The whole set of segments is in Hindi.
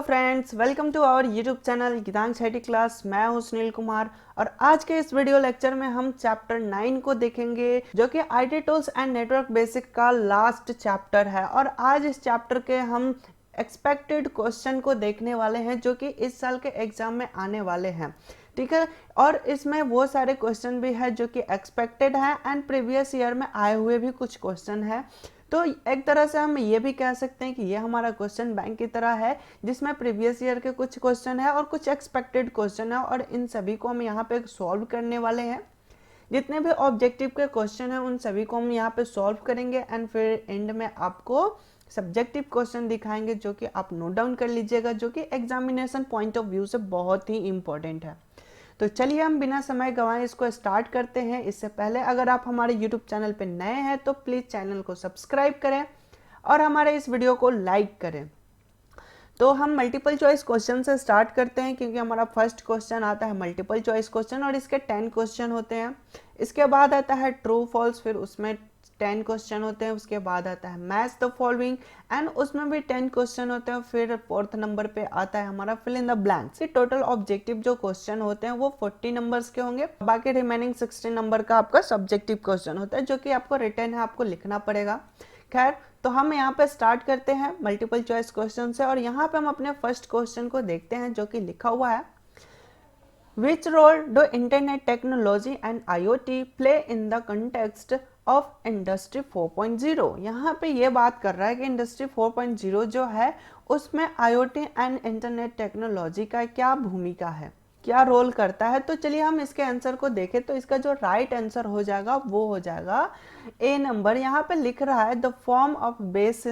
Friends, welcome to our YouTube channel Geetansh IT class. मैं हूं सुनील कुमार और आज के इस वीडियो लेक्चर में हम चैप्टर 9 को देखेंगे जो कि IT tools and network basic का लास्ट चैप्टर है। और आज इस चैप्टर के हम एक्सपेक्टेड क्वेश्चन को देखने वाले हैं जो कि इस साल के एग्जाम में आने वाले हैं, ठीक है। और इसमें वो सारे क्वेश्चन भी है जो कि एक्सपेक्टेड है एंड प्रीवियस ईयर में आए हुए भी कुछ क्वेश्चन है। तो एक तरह से हम ये भी कह सकते हैं कि ये हमारा क्वेश्चन बैंक की तरह है जिसमें प्रीवियस ईयर के कुछ क्वेश्चन है और कुछ एक्सपेक्टेड क्वेश्चन है और इन सभी को हम यहाँ पे सॉल्व करने वाले हैं। जितने भी ऑब्जेक्टिव के क्वेश्चन हैं उन सभी को हम यहाँ पे सॉल्व करेंगे एंड फिर एंड में आपको सब्जेक्टिव क्वेश्चन दिखाएंगे जो कि आप नोट डाउन कर लीजिएगा, जो कि एग्जामिनेशन पॉइंट ऑफ व्यू से बहुत ही इंपॉर्टेंट है। तो चलिए हम बिना समय गंवाए इसको स्टार्ट करते हैं। इससे पहले अगर आप हमारे यूट्यूब चैनल पर नए हैं तो प्लीज़ चैनल को सब्सक्राइब करें और हमारे इस वीडियो को लाइक करें। तो हम मल्टीपल चॉइस क्वेश्चन से स्टार्ट करते हैं क्योंकि हमारा फर्स्ट क्वेश्चन आता है मल्टीपल चॉइस क्वेश्चन और इसके 10 क्वेश्चन होते हैं। इसके बाद आता है ट्रू फॉल्स, फिर उसमें 10 क्वेश्चन होते हैं। उसके बाद आता है मैच द फॉलोइंग एंड उसमें भी 10 क्वेश्चन होते हैं। फिर फोर्थ नंबर पे आता है हमारा fill in the blanks. Total objective जो क्वेश्चन होते हैं वो 40 नंबर्स के होंगे। बाकी रिमेनिंग 60 नंबर का आपका सब्जेक्टिव क्वेश्चन होता है जो कि आपको रिटर्न है, आपको लिखना पड़ेगा। खैर, तो हम यहाँ पे स्टार्ट करते हैं मल्टीपल चॉइस क्वेश्चन से और यहाँ पे हम अपने फर्स्ट क्वेश्चन को देखते हैं जो कि लिखा हुआ है Which role do internet technology and IoT play in the context of Industry 4.0? यहाँ पे ये बात कर रहा है कि इंडस्ट्री 4.0 जो है उसमें IoT एंड इंटरनेट टेक्नोलॉजी का क्या भूमिका है, क्या रोल करता है। तो चलिए हम इसके आंसर को देखें। तो इसका जो राइट आंसर हो जाएगा वो हो जाएगा ए नंबर। यहाँ पे लिख रहा है the form of base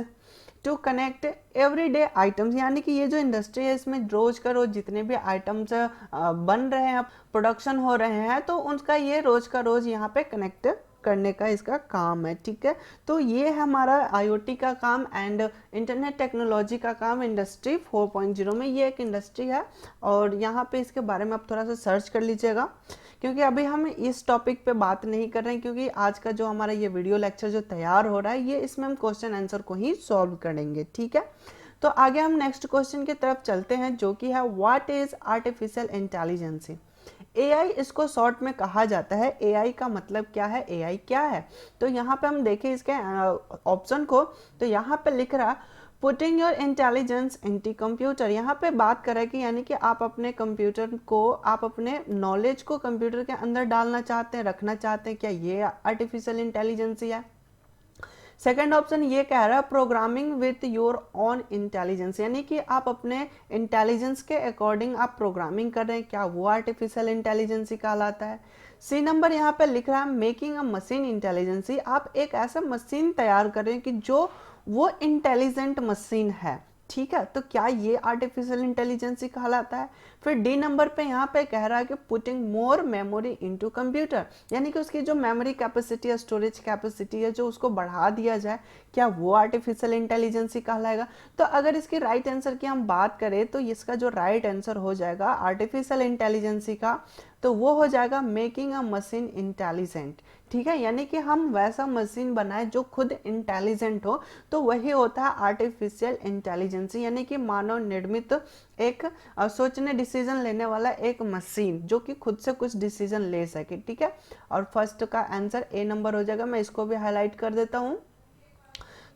to connect everyday items, यानी कि ये जो इंडस्ट्री है इसमें रोज का रोज जितने भी आइटम्स बन रहे हैं, प्रोडक्शन हो रहे हैं, तो उनका ये रोज का रोज यहाँ पे कनेक्ट करने का इसका काम है, ठीक है। तो ये है हमारा आईओटी का काम एंड इंटरनेट टेक्नोलॉजी का काम इंडस्ट्री 4.0 में। ये एक इंडस्ट्री है और यहाँ पे इसके बारे में आप थोड़ा सा सर्च कर लीजिएगा क्योंकि अभी हम इस टॉपिक पे बात नहीं कर रहे हैं क्योंकि आज का जो हमारा ये वीडियो लेक्चर जो तैयार हो रहा है ये इसमें हम क्वेश्चन आंसर को ही सॉल्व करेंगे, ठीक है। तो आगे हम नेक्स्ट क्वेश्चन की तरफ चलते हैं जो कि है what is artificial intelligence. AI इसको शॉर्ट में कहा जाता है। एआई का मतलब क्या है, एआई क्या है। तो यहाँ पे हम देखें इसके ऑप्शन को, तो यहाँ पे लिख रहा putting your intelligence into computer. यहाँ पे बात कर रहा है कि यानी कि आप अपने कंप्यूटर को, आप अपने नॉलेज को कंप्यूटर के अंदर डालना चाहते हैं, रखना चाहते हैं, क्या ये आर्टिफिशियल इंटेलिजेंस है। सेकेंड ऑप्शन ये कह रहा है programming with your on intelligence, यानी कि आप अपने इंटेलिजेंस के अकॉर्डिंग आप प्रोग्रामिंग कर रहे हैं, क्या वो आर्टिफिशियल इंटेलिजेंस कहलाता है। सी नंबर यहाँ पे लिख रहा है मेकिंग अ मशीन इंटेलिजेंसी, आप एक ऐसा मशीन तैयार कर रहे हैं कि जो वो इंटेलिजेंट मशीन है, ठीक है। तो क्या ये आर्टिफिशियल इंटेलिजेंस कहलाता है। फिर डी नंबर पे यहाँ पे कह रहा है कि पुटिंग मोर मेमोरी इनटू कंप्यूटर, यानी कि उसकी जो मेमोरी कैपेसिटी है, स्टोरेज कैपेसिटी है, जो उसको बढ़ा दिया जाए, क्या वो आर्टिफिशियल इंटेलिजेंस कहलाएगा। तो अगर इसकी राइट आंसर की हम बात करें तो इसका जो राइट आंसर हो जाएगा आर्टिफिशियल इंटेलिजेंस का, तो वो हो जाएगा मेकिंग अ मशीन इंटेलिजेंट, ठीक है। यानी कि हम वैसा मशीन बनाए जो खुद इंटेलिजेंट हो, तो वही होता है आर्टिफिशियल इंटेलिजेंस, यानी कि मानव निर्मित एक सोचने डिसीजन लेने वाला एक मशीन जो कि खुद से कुछ डिसीजन ले सके, ठीक है। और फर्स्ट का आंसर ए नंबर हो जाएगा। मैं इसको भी हाईलाइट कर देता हूँ।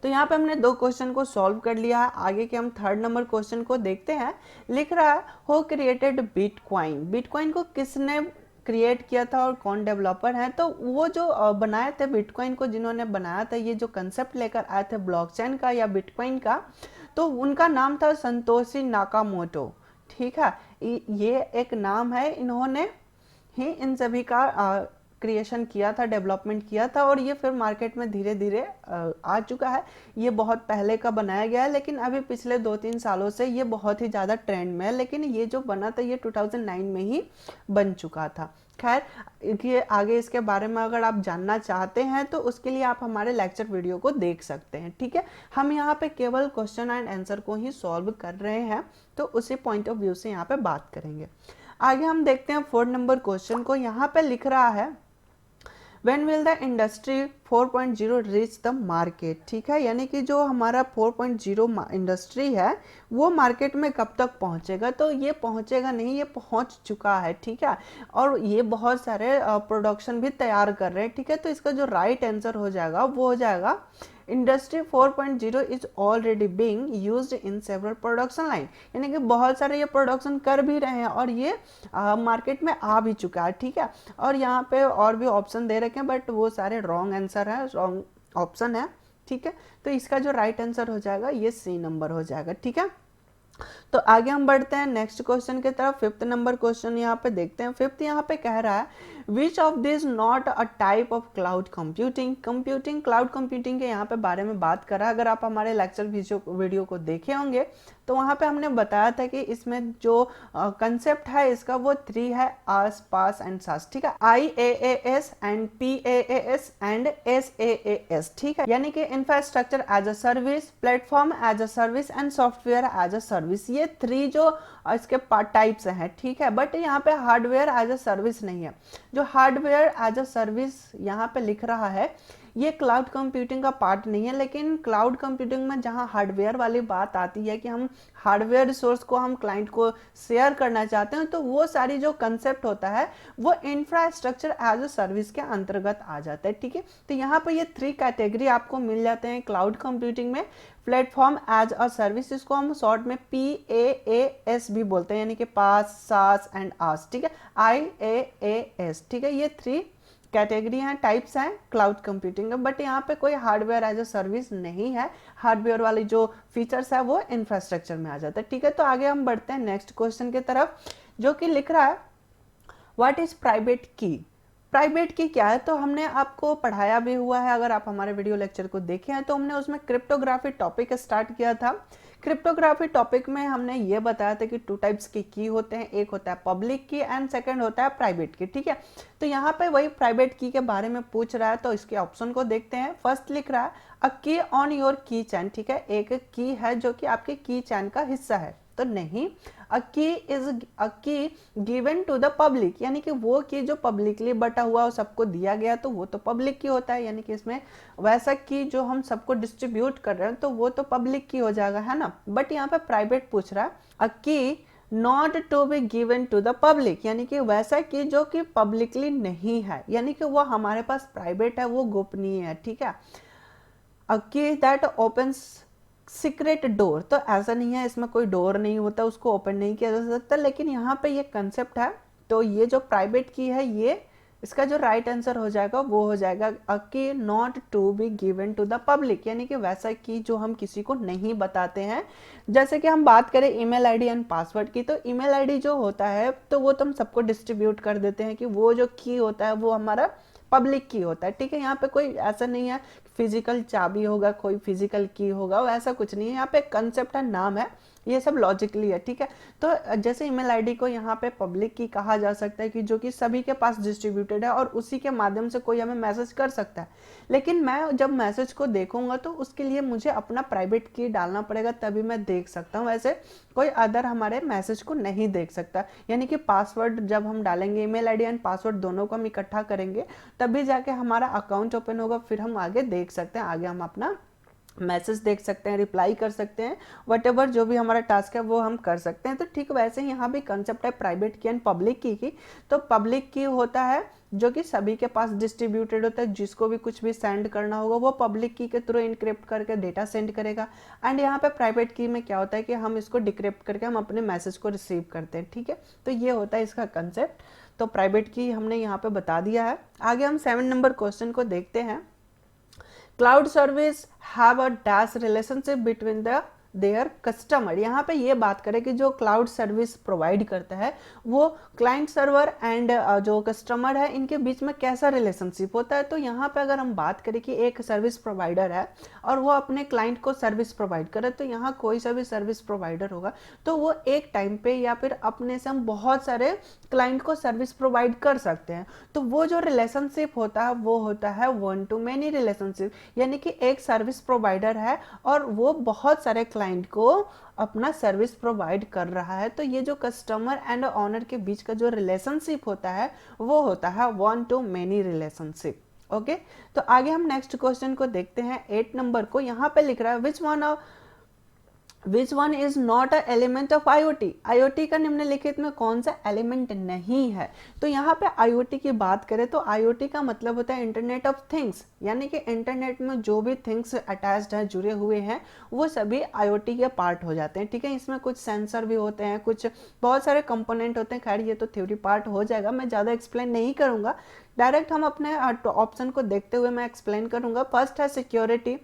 तो यहाँ पे हमने दो क्वेश्चन को सॉल्व कर लिया है। आगे के हम थर्ड नंबर क्वेश्चन को देखते हैं। लिख रहा है हु क्रिएटेड बिटकॉइन, बिटकॉइन को किसने क्रिएट किया था और कौन डेवलपर है। तो वो जो बनाए थे बिटकॉइन को, जिन्होंने बनाया था, ये जो कंसेप्ट लेकर आए थे ब्लॉकचेन का या बिटकॉइन का, तो उनका नाम था संतोषी नाकामोटो, ठीक है। ये एक नाम है, इन्होंने ही इन सभी का क्रिएशन किया था, डेवलपमेंट किया था और ये फिर मार्केट में धीरे धीरे आ चुका है। ये बहुत पहले का बनाया गया है लेकिन अभी पिछले 2-3 सालों से ये बहुत ही ज़्यादा ट्रेंड में है, लेकिन ये जो बना था ये 2009 में ही बन चुका था। खैर, ये आगे इसके बारे में अगर आप जानना चाहते हैं तो उसके लिए आप हमारे लेक्चर वीडियो को देख सकते हैं, ठीक है। हम यहाँ पे केवल क्वेश्चन एंड आंसर को ही सॉल्व कर रहे हैं, तो उसी पॉइंट ऑफ व्यू से यहाँ पे बात करेंगे। आगे हम देखते हैं 4 नंबर क्वेश्चन को। यहाँ पे लिख रहा है when will the industry 4.0 reach the market, ठीक है, यानी कि जो हमारा 4.0 इंडस्ट्री है वो मार्केट में कब तक पहुंचेगा। तो ये पहुंचेगा नहीं, ये पहुंच चुका है, ठीक है, और ये बहुत सारे प्रोडक्शन भी तैयार कर रहे हैं, ठीक है। तो इसका जो राइट आंसर हो जाएगा वो हो जाएगा industry 4.0 is already being used in several production line, यानी कि बहुत सारे ये प्रोडक्शन कर भी रहे हैं और ये मार्केट में आ भी चुका है, ठीक है। और यहाँ पे और भी ऑप्शन दे रखे हैं बट वो सारे रॉन्ग आंसर है, रॉन्ग ऑप्शन है, ठीक है। तो इसका जो राइट आंसर हो जाएगा ये सी नंबर हो जाएगा, ठीक है। तो आगे हम बढ़ते हैं नेक्स्ट क्वेश्चन की तरफ। फिफ्थ नंबर क्वेश्चन यहाँ पे देखते हैं। फिफ्थ यहाँ पे कह रहा है which of this not a type of cloud computing. Computing, cloud computing के यहाँ पे बारे में बात करा। अगर आप हमारे लेक्चर वीडियो को देखे होंगे तो वहाँ पे हमने बताया था कि इसमें जो कंसेप्ट है इसका वो 3 है, आस पास एंड सास, ठीक है, IaaS and PaaS and SaaS, ठीक है, यानी कि infrastructure as a service, platform as a service and software as a service. ये 3 जो इसके टाइप्स हैं, ठीक है। बट यहाँ पे हार्डवेयर एज अ सर्विस नहीं है। जो हार्डवेयर एज अ सर्विस यहाँ पे लिख रहा है ये क्लाउड कंप्यूटिंग का पार्ट नहीं है, लेकिन क्लाउड कंप्यूटिंग में जहाँ हार्डवेयर वाली बात आती है कि हम हार्डवेयर रिसोर्स को हम क्लाइंट को शेयर करना चाहते हैं, तो वो सारी जो कंसेप्ट होता है वो इंफ्रास्ट्रक्चर एज अ सर्विस के अंतर्गत आ जाता है, ठीक है। तो यहाँ पर ये 3 कैटेगरी आपको मिल जाते हैं क्लाउड कंप्यूटिंग में। प्लेटफॉर्म एज अ सर्विस, इसको हम शॉर्ट में PaaS भी बोलते हैं, यानी कि पास, सास एंड आस, ठीक है, IaaS, ठीक है। ये 3 कैटेगरी हैं, टाइप्स हैं क्लाउड कंप्यूटिंग में। बट यहाँ पे कोई हार्डवेयर एज अ सर्विस नहीं है। हार्डवेयर वाली जो फीचर्स है वो इंफ्रास्ट्रक्चर में आ जाता है, ठीक है। तो आगे हम बढ़ते हैं नेक्स्ट क्वेश्चन की तरफ, जो कि लिख रहा है व्हाट इज प्राइवेट की। प्राइवेट की क्या है, तो हमने आपको पढ़ाया भी हुआ है। अगर आप हमारे वीडियो लेक्चर को देखे हैं तो हमने उसमें क्रिप्टोग्राफी टॉपिक स्टार्ट किया था। क्रिप्टोग्राफी टॉपिक में हमने ये बताया था कि 2 टाइप्स के की होते हैं, एक होता है पब्लिक की एंड सेकंड होता है प्राइवेट की, ठीक है। तो यहाँ पे वही प्राइवेट की के बारे में पूछ रहा है, तो इसके ऑप्शन को देखते हैं। फर्स्ट लिख रहा है अ की ऑन योर की चैन, ठीक है, एक की है जो कि आपके की चैन का हिस्सा है, तो नहीं। अ की इज अ की गिवन टू द पब्लिक, यानी कि वो की जो पब्लिकली बटा हुआ और सबको दिया गया तो वो तो पब्लिक की होता है, यानी कि इसमें वैसा की जो हम सबको डिस्ट्रीब्यूट कर रहे हैं तो वो तो पब्लिक की हो जाएगा, है ना। बट यहाँ पे प्राइवेट पूछ रहा है a key not to be given to the public, यानी कि वैसा की जो कि पब्लिकली नहीं है, यानी कि वो हमारे पास प्राइवेट है, वो गोपनीय है, ठीक है। अ की दैट ओपन्स सीक्रेट डोर, तो ऐसा नहीं है, इसमें कोई डोर नहीं होता, उसको ओपन नहीं किया जा सकता, लेकिन यहाँ पे ये कंसेप्ट है। तो ये जो प्राइवेट की है ये इसका जो राइट आंसर हो जाएगा वो हो जाएगा a key not to be given to the public, यानी कि वैसा की जो हम किसी को नहीं बताते हैं। जैसे कि हम बात करें ईमेल आईडी एंड पासवर्ड की, तो ईमेल आईडी जो होता है तो वो तो हम सबको डिस्ट्रीब्यूट कर देते हैं कि वो जो की होता है वो हमारा पब्लिक की होता है, ठीक है। यहाँ पे कोई ऐसा नहीं है फिजिकल चाबी होगा, कोई फिजिकल की होगा, ऐसा कुछ नहीं है। यहाँ पे कंसेप्ट है, नाम है, ये सब लॉजिकली है, ठीक है। तो जैसे ईमेल आईडी को यहाँ पे पब्लिक की कहा जा सकता है कि जो कि सभी के पास डिस्ट्रीब्यूटेड है और उसी के माध्यम से कोई हमें मैसेज कर सकता है। लेकिन मैं जब मैसेज को देखूंगा तो उसके लिए मुझे अपना प्राइवेट की डालना पड़ेगा, तभी मैं देख सकता हूँ। वैसे कोई अदर हमारे मैसेज को नहीं देख सकता, यानी कि पासवर्ड जब हम डालेंगे, ईमेल आईडी एंड पासवर्ड दोनों को हम इकट्ठा करेंगे तभी जाके हमारा अकाउंट ओपन होगा, फिर हम आगे देख सकते हैं, आगे हम अपना मैसेज देख सकते हैं, रिप्लाई कर सकते हैं, वटेवर जो भी हमारा टास्क है वो हम कर सकते हैं। तो ठीक वैसे ही यहाँ भी कंसेप्ट है प्राइवेट की एंड पब्लिक की। तो पब्लिक की होता है जो कि सभी के पास डिस्ट्रीब्यूटेड होता है, जिसको भी कुछ भी सेंड करना होगा वो पब्लिक की के थ्रू इनक्रिप्ट करके डेटा सेंड करेगा। एंड यहाँ पे प्राइवेट की में क्या होता है कि हम इसको डिक्रिप्ट करके हम अपने मैसेज को रिसीव करते हैं, ठीक है। तो ये होता है इसका कंसेप्ट। तो प्राइवेट की हमने यहाँ पे बता दिया है। आगे हम 7 नंबर क्वेश्चन को देखते हैं। Cloud service have a dash relationship between the there customer. यहाँ पे ये बात करें कि जो क्लाउड सर्विस प्रोवाइड करता है वो क्लाइंट सर्वर एंड जो कस्टमर है इनके बीच में कैसा रिलेशनशिप होता है। तो यहाँ पे अगर हम बात करें कि एक सर्विस प्रोवाइडर है और वो अपने क्लाइंट को सर्विस प्रोवाइड करे, तो यहाँ कोई सा भी सर्विस प्रोवाइडर होगा तो वो एक टाइम पे या फिर अपने से हम बहुत सारे क्लाइंट को सर्विस प्रोवाइड कर सकते हैं। तो वो जो रिलेशनशिप होता है वो होता है वन टू मैनी रिलेशनशिप, यानी कि एक सर्विस प्रोवाइडर है और वो बहुत सारे क्लाइंट को अपना सर्विस प्रोवाइड कर रहा है। तो ये जो कस्टमर एंड ऑनर के बीच का जो रिलेशनशिप होता है वो होता है one two many relationship. Okay तो आगे हम नेक्स्ट क्वेश्चन को देखते हैं 8 नंबर को। यहाँ पे लिख रहा है which one is not a element of IoT. IoT का निम्नलिखित में कौन सा एलिमेंट नहीं है। तो यहाँ पे आईओटी की बात करें तो आईओटी का मतलब होता है इंटरनेट ऑफ थिंग्स, यानी कि इंटरनेट में जो भी थिंग्स अटैच्ड है, जुड़े हुए हैं, वो सभी आईओटी के पार्ट हो जाते हैं। ठीक है, इसमें कुछ सेंसर भी होते हैं, कुछ बहुत सारे कंपोनेंट होते हैं। खैर ये तो थ्योरी पार्ट हो जाएगा, मैं ज़्यादा एक्सप्लेन नहीं करूँगा, डायरेक्ट हम अपने ऑप्शन को देखते हुए मैं एक्सप्लेन करूँगा। फर्स्ट है सिक्योरिटी।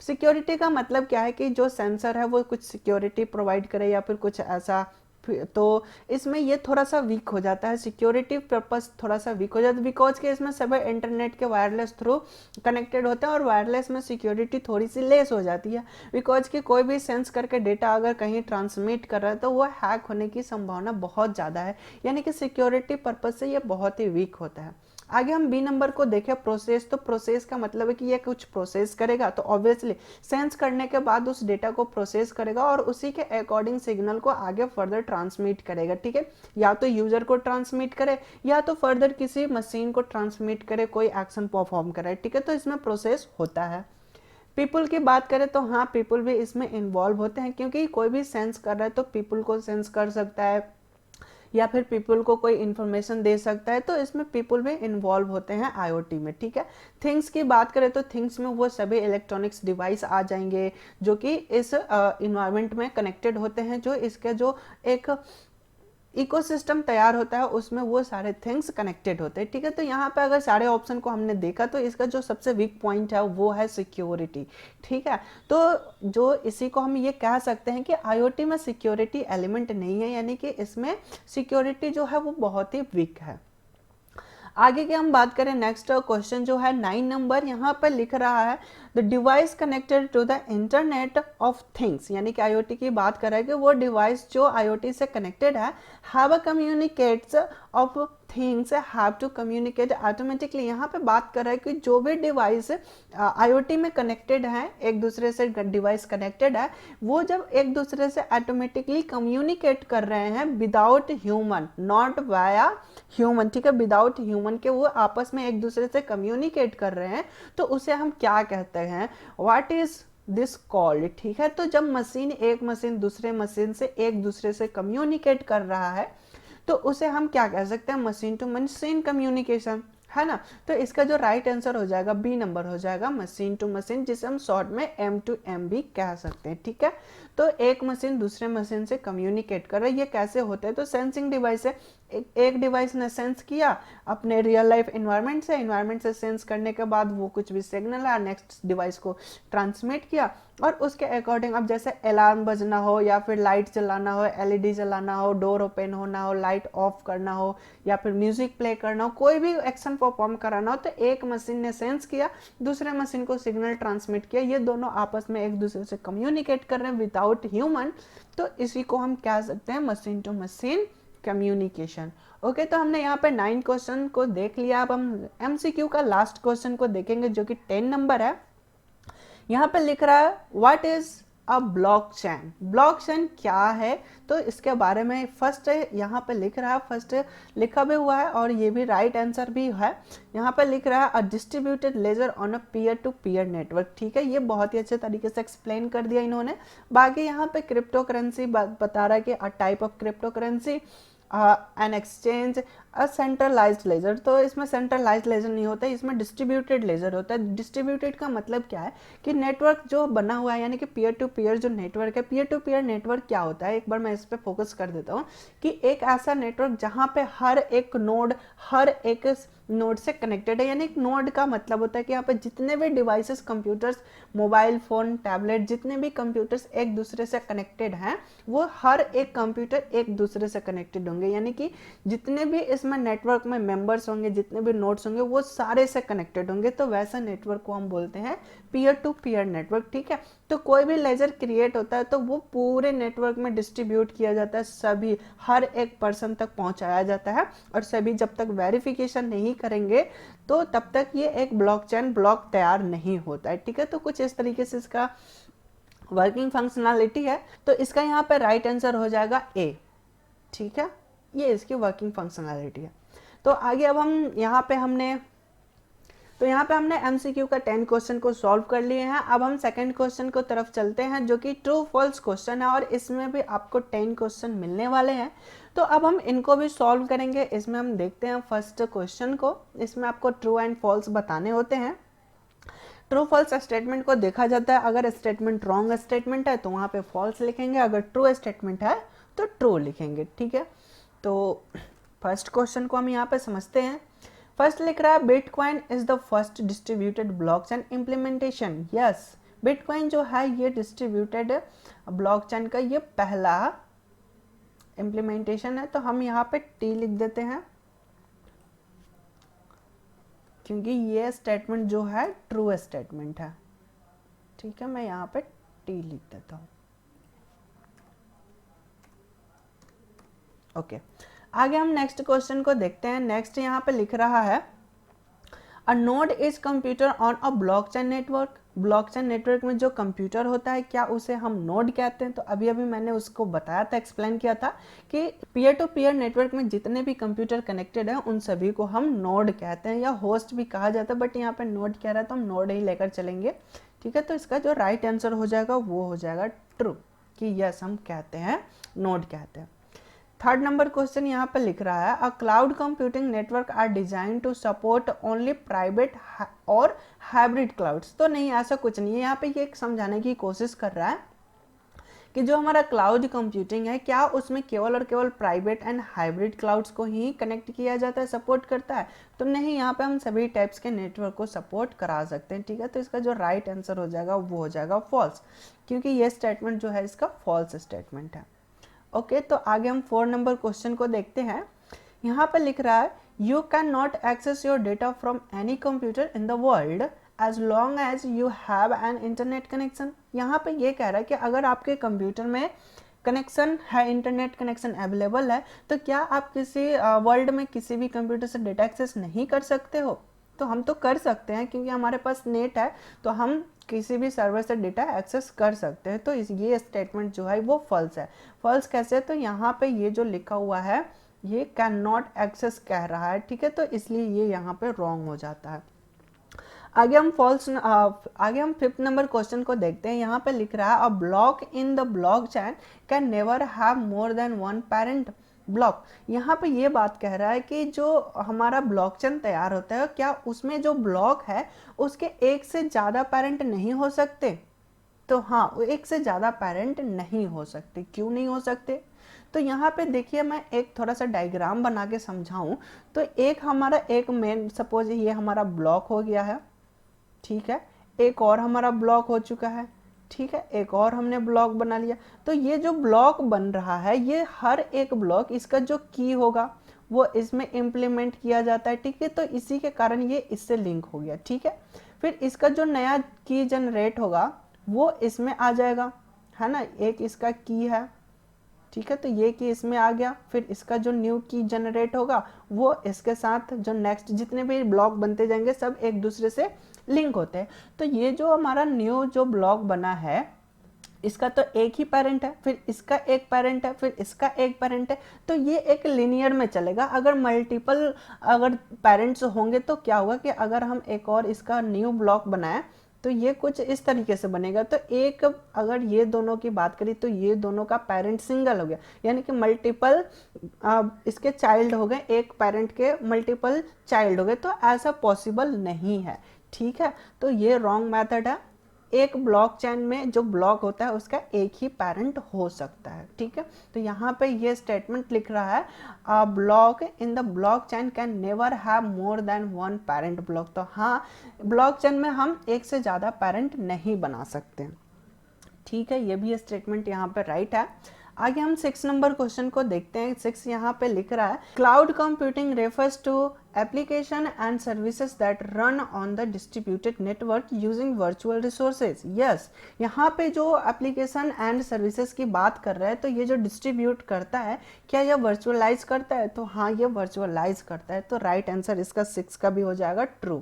सिक्योरिटी का मतलब क्या है कि जो सेंसर है वो कुछ सिक्योरिटी प्रोवाइड करे या फिर कुछ ऐसा, तो इसमें ये थोड़ा सा वीक हो जाता है, सिक्योरिटी पर्पस थोड़ा सा वीक हो जाता है, बिकॉज के इसमें सभी इंटरनेट के वायरलेस थ्रू कनेक्टेड होते हैं और वायरलेस में सिक्योरिटी थोड़ी सी लेस हो जाती है, बिकॉज कि कोई भी सेंस करके डेटा अगर कहीं ट्रांसमिट कर रहा है तो वो हैक होने की संभावना बहुत ज़्यादा है, यानी कि सिक्योरिटी पर्पज से ये बहुत ही वीक होता है। आगे हम बी नंबर को देखें, प्रोसेस। तो प्रोसेस का मतलब है कि ये कुछ प्रोसेस करेगा, तो ऑब्वियसली सेंस करने के बाद उस डेटा को प्रोसेस करेगा और उसी के अकॉर्डिंग सिग्नल को आगे फर्दर ट्रांसमिट करेगा। ठीक है, या तो यूजर को ट्रांसमिट करे या तो फर्दर किसी मशीन को ट्रांसमिट करे, कोई एक्शन परफॉर्म करे। ठीक है, तो इसमें प्रोसेस होता है। पीपल की बात करें तो हाँ, पीपल भी इसमें इन्वॉल्व होते हैं, क्योंकि कोई भी सेंस कर रहा है तो पीपल को सेंस कर सकता है या फिर पीपल को कोई इन्फॉर्मेशन दे सकता है, तो इसमें पीपल भी इन्वॉल्व होते हैं आईओटी में। ठीक है, थिंग्स की बात करें तो थिंग्स में वो सभी इलेक्ट्रॉनिक्स डिवाइस आ जाएंगे जो कि इस इन्वायरमेंट में कनेक्टेड होते हैं, जो इसके जो एक इकोसिस्टम तैयार होता है उसमें वो सारे थिंग्स कनेक्टेड होते हैं। ठीक है, तो यहाँ पे अगर सारे ऑप्शन को हमने देखा तो इसका जो सबसे वीक पॉइंट है वो है सिक्योरिटी। ठीक है, तो जो इसी को हम ये कह सकते हैं कि आईओटी में सिक्योरिटी एलिमेंट नहीं है, यानी कि इसमें सिक्योरिटी जो है वो बहुत ही वीक है। आगे की हम बात करें, नेक्स्ट क्वेश्चन जो है 9 नंबर, यहाँ पर लिख रहा है the device connected to the internet of things, यानी कि आईओटी की बात कर रहा है कि वो डिवाइस जो आईओटी से कनेक्टेड है have a communicates of things have to communicate automatically. यहाँ पे बात कर रहा है कि जो भी डिवाइस आईओटी में कनेक्टेड है, एक दूसरे से डिवाइस कनेक्टेड है, वो जब एक दूसरे से ऑटोमेटिकली कम्युनिकेट कर रहे हैं without human, not via human. ठीक है, विदाउट ह्यूमन के वो आपस में एक दूसरे से कम्युनिकेट कर रहे हैं, तो उसे हम क्या कहते हैं, व्हाट इज दिस कॉल्ड। ठीक है, तो जब मशीन, एक मशीन दूसरे मशीन से एक दूसरे से कम्युनिकेट कर रहा है तो उसे हम क्या कह सकते हैं, मशीन टू मशीन कम्युनिकेशन, है ना। तो इसका जो राइट आंसर हो जाएगा बी नंबर हो जाएगा, मशीन टू मशीन, जिसे हम शॉर्ट में M2M भी कह सकते हैं। ठीक है, तो एक मशीन दूसरे मशीन से कम्युनिकेट कर रही है, ये कैसे होता है, तो सेंसिंग डिवाइस है, एक डिवाइस ने सेंस किया अपने रियल लाइफ इन्वायरमेंट से सेंस करने के बाद वो कुछ भी सिग्नल आया, नेक्स्ट डिवाइस को ट्रांसमिट किया और उसके अकॉर्डिंग अब जैसे अलार्म बजना हो या फिर लाइट जलाना हो, एलईडी जलाना हो, डोर ओपन होना हो, लाइट ऑफ करना हो या फिर म्यूजिक प्ले करना हो, कोई भी एक्शन परफॉर्म कराना हो, तो एक मशीन ने सेंस किया, दूसरे मशीन को सिग्नल ट्रांसमिट किया, ये दोनों आपस में एक दूसरे से कम्युनिकेट कर रहे हैं विदाउट ह्यूमन, तो इसी को हम कह सकते हैं machine to machine communication. Okay, तो हमने यहाँ पे 9 क्वेश्चन को देख लिया। अब हम एमसीक्यू का लास्ट क्वेश्चन को देखेंगे जो कि 10 नंबर है। यहाँ पे लिख रहा है what is a blockchain. Blockchain क्या है, तो इसके बारे में फर्स्ट यहाँ पे लिख रहा है, फर्स्ट लिखा भी हुआ है और ये भी राइट आंसर भी है। यहाँ पे लिख रहा है a distributed ledger on a peer to peer network. ठीक है, ये बहुत ही अच्छे तरीके से एक्सप्लेन कर दिया इन्होंने। बाकी यहाँ पे क्रिप्टो करेंसी बता रहा है कि a type of crypto currency, an exchange, a centralised ledger. तो इसमें सेंट्रलाइज्ड लेजर नहीं होता है, इसमें डिस्ट्रीब्यूटेड लेजर होता है। डिस्ट्रीब्यूटेड का मतलब क्या है कि नेटवर्क जो बना हुआ है, यानी कि पीयर टू पीयर जो नेटवर्क है, पीयर टू पीयर नेटवर्क क्या होता है, एक बार मैं इस पर फोकस कर देता हूँ कि एक ऐसा नेटवर्क जहाँ पे हर एक नोड से कनेक्टेड है, यानी एक नोड का मतलब होता है कि यहाँ पे जितने भी devices, computers, mobile phone, tablet, जितने भी कंप्यूटर्स एक दूसरे से कनेक्टेड हैं, वो हर एक कंप्यूटर एक दूसरे से कनेक्टेड होंगे, यानी कि जितने भी इसमें नेटवर्क में मेंबर्स होंगे, जितने भी नोड्स होंगे, वो सारे से कनेक्टेड होंगे, तो वैसा नेटवर्क को हम बोलते हैं पीयर टू पीयर नेटवर्क। ठीक है, तो कोई भी लेजर क्रिएट होता है तो वो पूरे नेटवर्क में डिस्ट्रीब्यूट किया जाता है, सभी हर एक पर्सन तक पहुंचाया जाता है, और सभी जब तक वेरिफिकेशन नहीं करेंगे तो तब तक ये एक ब्लॉकचेन ब्लॉक तैयार नहीं होता है। ठीक है, तो कुछ इस तरीके से इसका वर्किंग फंक्शनैलिटी है, तो इसका यहाँ पे राइट आंसर हो जाएगा ए। ठीक है, ये इसकी वर्किंग फंक्शनैलिटी है। तो आगे अब हम यहाँ पे हमने तो यहाँ पे हमने MCQ का 10 क्वेश्चन को सॉल्व कर लिए हैं। अब हम सेकंड क्वेश्चन को तरफ चलते हैं जो कि ट्रू फॉल्स क्वेश्चन है और इसमें भी आपको 10 क्वेश्चन मिलने वाले हैं। तो अब हम इनको भी सॉल्व करेंगे। इसमें हम देखते हैं फर्स्ट क्वेश्चन को। इसमें आपको ट्रू एंड फॉल्स बताने होते हैं। ट्रू फॉल्स स्टेटमेंट को देखा जाता है, अगर स्टेटमेंट रॉन्ग स्टेटमेंट है तो वहाँ पे फॉल्स लिखेंगे, अगर ट्रू स्टेटमेंट है तो ट्रू लिखेंगे। ठीक है, तो फर्स्ट क्वेश्चन को हम यहाँ पे समझते हैं। फर्स्ट लिख रहा है bitcoin is the first distributed blockchain implementation. Yes, bitcoin जो है ये डिस्ट्रीब्यूटेड ब्लॉकचेन का ये पहला इम्प्लीमेंटेशन है। तो हम यहाँ पे टी लिख देते हैं क्योंकि ये स्टेटमेंट जो है ट्रू स्टेटमेंट है। ठीक है, मैं यहाँ पे टी लिख देता हूँ। ओके, आगे हम नेक्स्ट क्वेश्चन को देखते हैं। नेक्स्ट यहाँ पे लिख रहा है a node is computer on a blockchain network. Blockchain network में जो कंप्यूटर होता है क्या उसे हम नोड कहते हैं? तो अभी अभी मैंने उसको बताया था, एक्सप्लेन किया था कि पीयर टू पीयर नेटवर्क में जितने भी कंप्यूटर कनेक्टेड हैं उन सभी को हम नोड कहते हैं या होस्ट भी कहा जाता है, बट यहाँ पे नोड कह रहा है तो हम नोड ही लेकर चलेंगे। ठीक है, तो इसका जो राइट आंसर हो जाएगा वो हो जाएगा ट्रू, कि यस हम कहते हैं, नोड कहते हैं। थर्ड नंबर क्वेश्चन यहाँ पे लिख रहा है a cloud computing network are design to support only private और हाइब्रिड क्लाउड्स। तो नहीं, ऐसा कुछ नहीं है। यहाँ पे ये समझाने की कोशिश कर रहा है कि जो हमारा क्लाउड कंप्यूटिंग है क्या उसमें केवल और केवल प्राइवेट एंड हाइब्रिड क्लाउड्स को ही कनेक्ट किया जाता है, सपोर्ट करता है? तो नहीं, यहाँ पे हम सभी टाइप्स के नेटवर्क को सपोर्ट करा सकते हैं। ठीक है, तो इसका जो राइट आंसर हो जाएगा वो हो जाएगा फॉल्स, क्योंकि ये स्टेटमेंट जो है इसका फॉल्स स्टेटमेंट है। ओके, तो आगे हम 4 नंबर क्वेश्चन को देखते हैं। यहाँ पर लिख रहा है you can not access your data from any computer in the world as long as you have an internet connection. यहाँ पे ये कह रहा है कि अगर आपके कंप्यूटर में कनेक्शन है, इंटरनेट कनेक्शन अवेलेबल है, तो क्या आप किसी वर्ल्ड में किसी भी कंप्यूटर से डेटा एक्सेस नहीं कर सकते हो? तो हम तो कर सकते हैं, क्योंकि हमारे पास नेट है तो हम किसी भी सर्वर से डेटा एक्सेस कर सकते हैं। तो ये स्टेटमेंट जो है वो फॉल्स है। फॉल्स कैसे? तो यहाँ पे ये जो लिखा हुआ है ये कैन नॉट एक्सेस कह रहा है। ठीक है, तो इसलिए ये यहाँ पे रॉन्ग हो जाता है। आगे हम 5th नंबर क्वेश्चन को देखते हैं। यहाँ पे लिख रहा है a block in the blockchain can never have more than one parent block. यहाँ पे ये बात कह रहा है कि जो हमारा ब्लॉकचेन तैयार होता है क्या उसमें जो ब्लॉक है उसके एक से ज़्यादा पेरेंट नहीं हो सकते? तो हाँ, एक से ज़्यादा पेरेंट नहीं हो सकते। क्यों नहीं हो सकते? तो यहाँ पे देखिए, मैं एक थोड़ा सा डायग्राम बना के समझाऊं तो एक हमारा एक मेन, सपोज ये हमारा ब्लॉक हो गया है। ठीक है, एक और हमारा ब्लॉक हो चुका है। ठीक है, एक और हमने ब्लॉक बना लिया। तो ये जो ब्लॉक बन रहा है ये हर एक ब्लॉक, इसका जो की होगा वो इसमें इम्प्लीमेंट किया जाता है। ठीक है, तो इसी के कारण ये इससे लिंक हो गया। ठीक है, फिर इसका जो नया की जनरेट होगा वो इसमें आ जाएगा, है ना? एक इसका की है। ठीक है, तो ये की इसमें आ गया। फिर इसका जो न्यू की जनरेट होगा वो इसके साथ जो नेक्स्ट जितने भी ब्लॉक बनते जाएंगे सब एक दूसरे से लिंक होते हैं। तो ये जो हमारा न्यू जो ब्लॉक बना है इसका तो एक ही पेरेंट है, फिर इसका एक पेरेंट है, फिर इसका एक पेरेंट है। तो ये एक लिनियर में चलेगा। अगर मल्टीपल अगर पेरेंट्स होंगे तो क्या होगा कि अगर हम एक और इसका न्यू ब्लॉक बनाए तो ये कुछ इस तरीके से बनेगा। तो एक, अगर ये दोनों की बात करें तो ये दोनों का पेरेंट सिंगल हो गया, यानी कि मल्टीपल इसके चाइल्ड हो गए, एक पेरेंट के मल्टीपल चाइल्ड हो गए। तो ऐसा पॉसिबल नहीं है। ठीक है, तो ये रॉन्ग मेथड है। एक ब्लॉकचेन में जो ब्लॉक होता है उसका एक ही पेरेंट हो सकता है। ठीक है, तो यहाँ पे ये स्टेटमेंट लिख रहा है a block in the blockchain can never have more than one parent block. तो हाँ, ब्लॉकचेन में हम एक से ज़्यादा पेरेंट नहीं बना सकते। ठीक है, ये भी स्टेटमेंट यहाँ पे राइट है। आगे हम 6 नंबर क्वेश्चन को देखते हैं। 6 यहाँ पे लिख रहा है cloud computing refers to application and services that run on the distributed network using virtual resources. Yes, यहाँ पे जो एप्लीकेशन एंड सर्विसेज की बात कर रहा है तो ये जो डिस्ट्रीब्यूट करता है क्या यह वर्चुअलाइज करता है? तो हाँ, ये वर्चुअलाइज करता है। तो राइट आंसर इसका 6 का भी हो जाएगा ट्रू।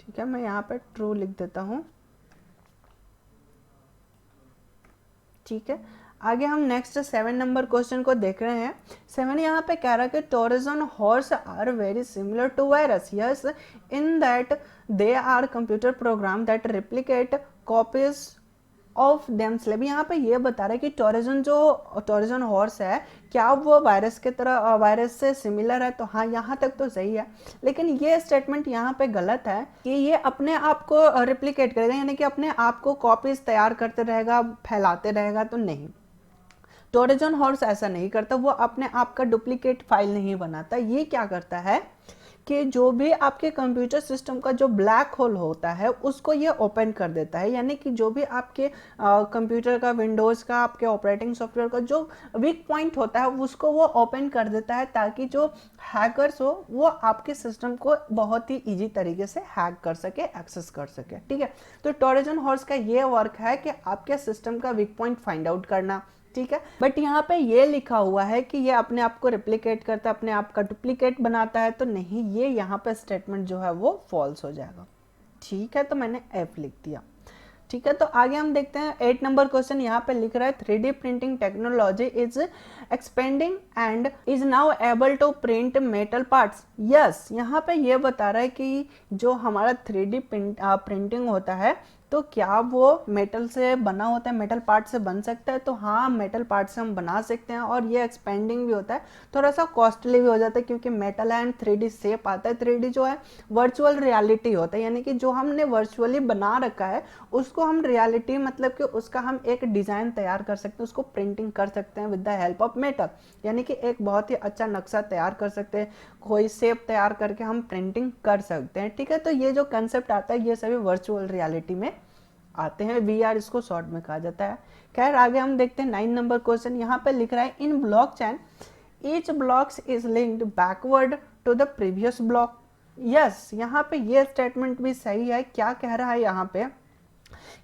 ठीक है, मैं यहाँ पे ट्रू लिख देता हूँ। ठीक है, आगे हम नेक्स्ट 7 नंबर क्वेश्चन को देख रहे हैं। 7 यहाँ पे कह रहा है कि Trojan horse are very similar to virus, yes in that they are computer program that replicate copies of themselves. यहाँ पे ये बता रहा है कि ट्रोजन हॉर्स है, क्या वो वायरस के तरह वायरस से सिमिलर है? तो हाँ, यहाँ तक तो सही है, लेकिन ये स्टेटमेंट यहाँ पे गलत है कि ये अपने आप को रिप्लिकेट करेगा, यानी कि अपने आप को कॉपीज तैयार करते रहेगा, फैलाते रहेगा। तो नहीं, ट्रोजन हॉर्स ऐसा नहीं करता, वो अपने आप का डुप्लीकेट फाइल नहीं बनाता। ये क्या करता है कि जो भी आपके कंप्यूटर सिस्टम का जो ब्लैक होल होता है उसको ये ओपन कर देता है, यानी कि जो भी आपके कंप्यूटर का, विंडोज़ का, आपके ऑपरेटिंग सॉफ्टवेयर का जो वीक पॉइंट होता है उसको वो ओपन कर देता है, ताकि जो हैकर्स हो वो आपके सिस्टम को बहुत ही ईजी तरीके से हैक कर सके, एक्सेस कर सके। ठीक है, तो ट्रोजन हॉर्स का ये वर्क है कि आपके सिस्टम का वीक पॉइंट फाइंड आउट करना। ठीक है, बट यहाँ पे ये लिखा हुआ है कि ये अपने आप को रिप्लिकेट करता है, अपने आप का डुप्लीकेट बनाता है। तो नहीं, ये यहाँ पे स्टेटमेंट जो है वो फॉल्स हो जाएगा। ठीक है, तो मैंने एफ लिख दिया। ठीक है, तो आगे हम देखते हैं 8 नंबर क्वेश्चन। यहाँ पे लिख रहा है 3D printing technology is expanding and is now able to print metal parts. Yes, यहाँ पे ये बता रहा है कि जो हमारा 3D प्रिंटिंग होता है तो क्या वो मेटल से बना होता है, मेटल पार्ट से बन सकता है? तो हाँ, मेटल पार्ट से हम बना सकते हैं, और ये एक्सपेंडिंग भी होता है, थोड़ा सा कॉस्टली भी हो जाता है, क्योंकि मेटल एंड 3D शेप आता है। 3D जो है वर्चुअल रियलिटी होता है, यानी कि जो हमने वर्चुअली बना रखा है उसको हम रियलिटी, मतलब कि उसका हम एक डिज़ाइन तैयार कर सकते हैं, उसको प्रिंटिंग कर सकते हैं with the help of metal, यानी कि एक बहुत ही अच्छा नक्शा तैयार कर सकते हैं, कोई शेप तैयार करके हम प्रिंटिंग कर सकते हैं। ठीक है, तो ये जो कंसेप्ट आता है ये सभी वर्चुअल रियलिटी में आते हैं, VR इसको शॉर्ट में कहा जाता है। खैर, आगे हम देखते हैं 9 नंबर क्वेश्चन। यहाँ पे लिख रहा है in blockchain each blocks is linked backward to the previous block. Yes, यहाँ पे ये स्टेटमेंट भी सही है। क्या कह रहा है यहाँ पे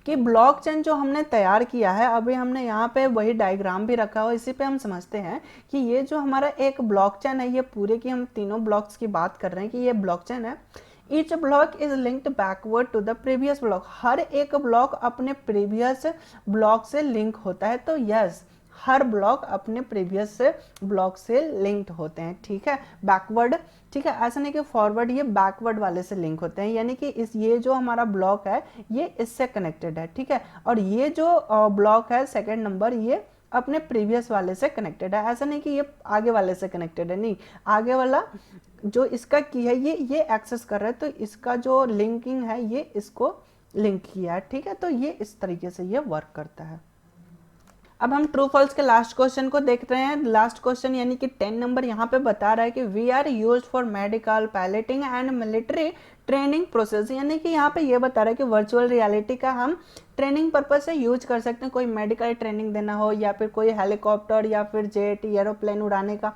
कि ब्लॉकचेन जो हमने तैयार किया है, अभी हमने यहाँ पे वही डायग्राम भी रखा हो, इसी पे हम समझते हैं कि ये जो हमारा एक ब्लॉकचेन है, ये पूरे की हम तीनों ब्लॉक्स की बात कर रहे हैं कि ये ब्लॉकचेन है। Each block is linked backward to the previous block, हर एक ब्लॉक अपने प्रीवियस ब्लॉक से लिंक होता है। तो यस, हर ब्लॉक अपने प्रीवियस ब्लॉक से लिंक्ड होते हैं। ठीक है, बैकवर्ड, ठीक है, ऐसा नहीं कि फॉरवर्ड, ये बैकवर्ड वाले से लिंक होते हैं, यानी कि ये जो हमारा ब्लॉक है ये इससे कनेक्टेड है। ठीक है, और ये जो ब्लॉक है सेकेंड नंबर, ये अपने प्रीवियस वाले से कनेक्टेड है। ऐसा नहीं कि ये आगे वाले से कनेक्टेड है, नहीं, आगे वाला जो इसका की है ये एक्सेस कर रहा है, तो इसका जो लिंकिंग है ये इसको लिंक किया है। ठीक है, तो ये इस तरीके से ये वर्क करता है। अब हम ट्रू फॉल्स के लास्ट क्वेश्चन को देख रहे हैं। लास्ट क्वेश्चन यानी कि 10 नंबर यहाँ पे बता रहा है कि we are used for medical, piloting and military training process, यानी कि यहाँ पे ये बता रहा है कि वर्चुअल रियलिटी का हम ट्रेनिंग पर्पज से यूज कर सकते हैं। कोई मेडिकल ट्रेनिंग देना हो, या फिर कोई हेलीकॉप्टर या फिर जेट, एरोप्लेन उड़ाने का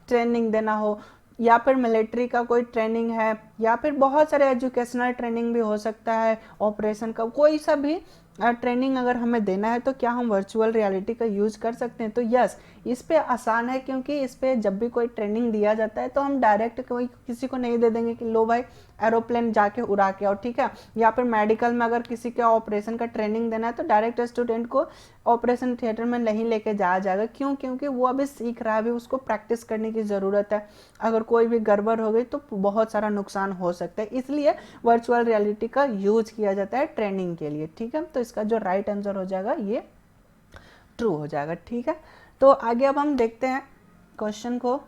ट्रेनिंग देना हो, या फिर मिलिट्री का कोई ट्रेनिंग है, या फिर बहुत सारे एजुकेशनल ट्रेनिंग भी हो सकता है, ऑपरेशन का कोई सा भी ट्रेनिंग अगर हमें देना है तो क्या हम वर्चुअल रियलिटी का यूज कर सकते हैं? तो यस, इस पे आसान है, क्योंकि इस पे जब भी कोई ट्रेनिंग दिया जाता है तो हम डायरेक्ट कोई किसी को नहीं दे देंगे कि लो भाई एरोप्लेन जाके उड़ा के आओ। ठीक है, या फिर मेडिकल में अगर किसी के ऑपरेशन का ट्रेनिंग देना है तो डायरेक्ट स्टूडेंट को ऑपरेशन थिएटर में नहीं लेके जाया जाएगा। क्यों? क्योंकि वो अभी सीख रहा है, अभी उसको प्रैक्टिस करने की ज़रूरत है। अगर कोई भी गड़बड़ हो गई तो बहुत सारा नुकसान हो सकता है, इसलिए वर्चुअल रियलिटी का यूज किया जाता है ट्रेनिंग के लिए। ठीक है, तो इसका जो राइट आंसर हो जाएगा ये ट्रू हो जाएगा। ठीक है, तो आगे अब हम देखते हैं क्वेश्चन को।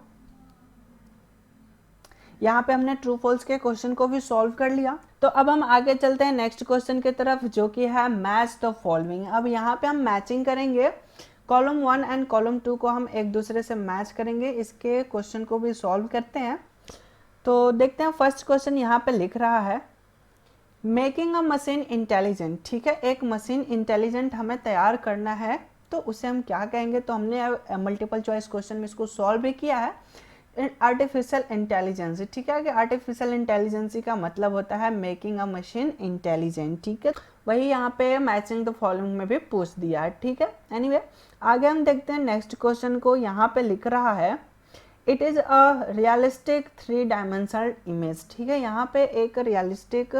यहाँ पे हमने ट्रू फॉल्स के क्वेश्चन को भी सॉल्व कर लिया, तो अब हम आगे चलते हैं नेक्स्ट क्वेश्चन की तरफ, जो कि है मैच द फॉलोइंग। अब यहाँ पे हम मैचिंग करेंगे, कॉलम 1 एंड कॉलम 2 को हम एक दूसरे से मैच करेंगे। इसके क्वेश्चन को भी सॉल्व करते हैं। तो देखते हैं, फर्स्ट क्वेश्चन यहाँ पे लिख रहा है मेकिंग अ मशीन इंटेलिजेंट। ठीक है, एक मशीन इंटेलिजेंट हमें तैयार करना है, तो उसे हम क्या कहेंगे? तो हमने मल्टीपल चॉइस क्वेश्चन में इसको सॉल्व भी किया है, आर्टिफिशियल इंटेलिजेंस। ठीक है, कि आर्टिफिशियल इंटेलिजेंस का मतलब होता है मेकिंग अ मशीन इंटेलिजेंट। ठीक है, वही यहाँ पे मैचिंग द फॉलोइंग में भी पूछ दिया है। ठीक है, एनीवे आगे हम देखते हैं नेक्स्ट क्वेश्चन को। यहाँ पे लिख रहा है it is a realistic 3 dimensional image. ठीक है, यहाँ पे एक रियलिस्टिक